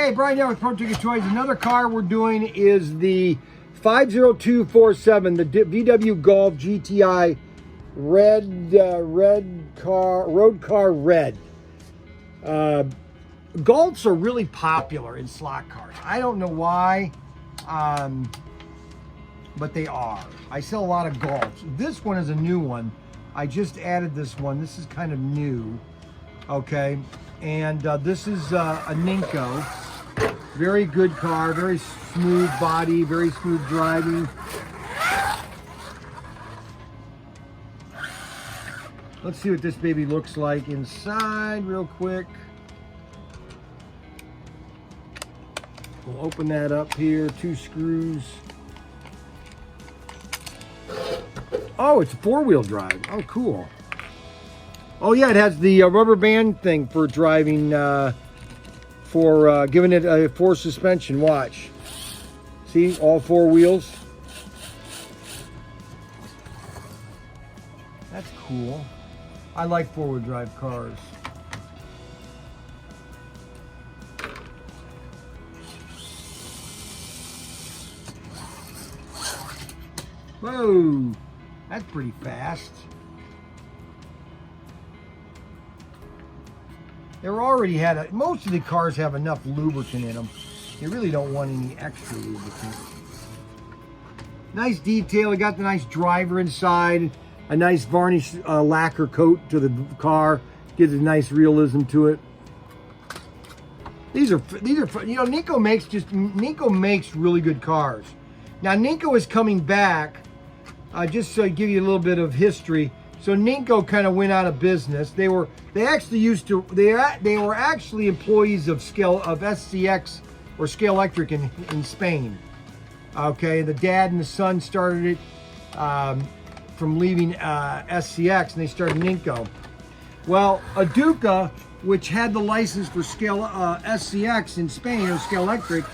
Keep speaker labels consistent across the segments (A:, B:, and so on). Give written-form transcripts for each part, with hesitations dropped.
A: Hey, Brian here with Pro Ticket Toys. Another car we're doing is the 50247, the VW Golf GTI Roadcar Red. Golfs are really popular in slot cars. I don't know why, but they are. I sell a lot of Golfs. This one is a new one. I just added this one. This is kind of new, okay? And this is a Ninco. Very good car, very smooth body, very smooth driving. Let's see what this baby looks like inside real quick. We'll open that up here, 2 screws. Oh, it's 4-wheel drive. Oh, cool. Oh yeah, it has the rubber band thing for driving, for giving it a forced suspension. Watch. See, all 4 wheels. That's cool. I like 4-wheel drive cars. Whoa, that's pretty fast. Most of the cars have enough lubricant in them. You really don't want any extra lubricant. Nice detail. We got the nice driver inside. A nice varnish lacquer coat to the car. Gives a nice realism to it. These are you know, Ninco makes really good cars. Now Ninco is coming back. Just to give you a little bit of history. So Ninco kind of went out of business. They were actually employees of SCX or Scale Electric in Spain. Okay, the dad and the son started it from leaving SCX, and they started Ninco. Well, Aduca, which had the license for SCX in Spain or Scale Electric,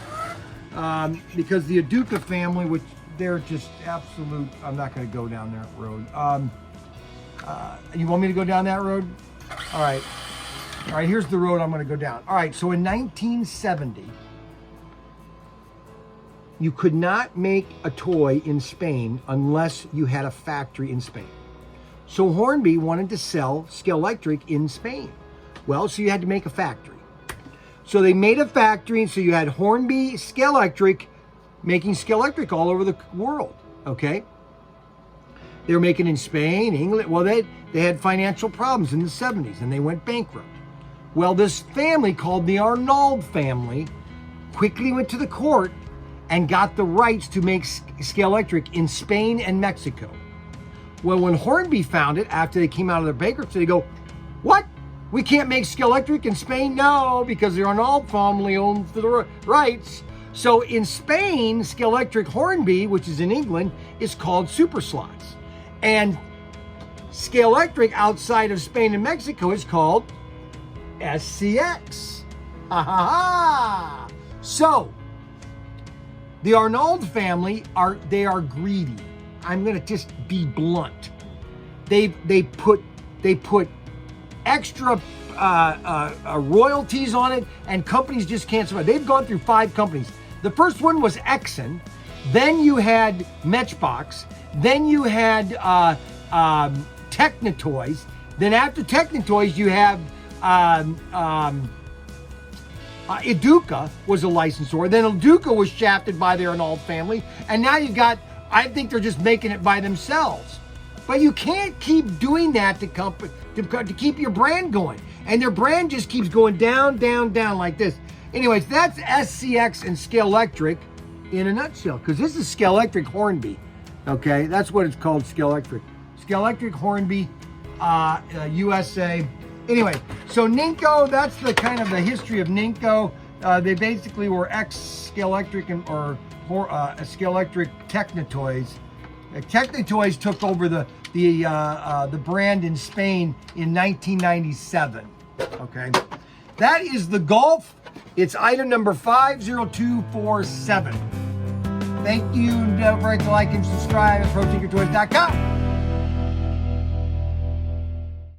A: because the Aduca family, which they're just absolute. I'm not going to go down that road. You want me to go down that road? All right. All right, here's the road I'm going to go down. All right, so in 1970, you could not make a toy in Spain unless you had a factory in Spain. So Hornby wanted to sell Scale Electric in Spain. Well, so you had to make a factory. So they made a factory, and so you had Hornby Scale Electric making Scale Electric all over the world, okay? They were making in Spain, England. Well, they had financial problems in the 70s, and they went bankrupt. Well, this family called the Arnauld family quickly went to the court and got the rights to make Scale Electric in Spain and Mexico. Well, when Hornby found it, after they came out of their bankruptcy, they go, what? We can't make Scale Electric in Spain? No, because the Arnauld family owns the rights. So in Spain, Scale Electric Hornby, which is in England, is called Super Slots. And Scale Electric outside of Spain and Mexico is called SCX. Ha ha ha! So the Arnauld family are greedy. I'm gonna just be blunt. They put extra royalties on it, and companies just can't survive. They've gone through 5 companies. The first one was Exxon, then you had Matchbox, then you had Technotoys, then after Technotoys you have Aduca was a licensor, then Aduca was shafted by the Arnauld family, and now you got, I think they're just making it by themselves. But you can't keep doing that to keep your brand going. And their brand just keeps going down, down, down like this. Anyways, that's SCX and Scale Electric in a nutshell. Because this is Scale Electric Hornby. Okay, that's what it's called, Scale Electric. Scale Electric Hornby, USA. Anyway, so Ninco, that's the kind of the history of Ninco. They basically were ex-Scale Electric or Scale Electric Technotoys. Technotoys took over the brand in Spain in 1997. Okay, that is the Golf. It's item number 50247. Thank you. Don't forget to like and subscribe at ProTinkerToys.com.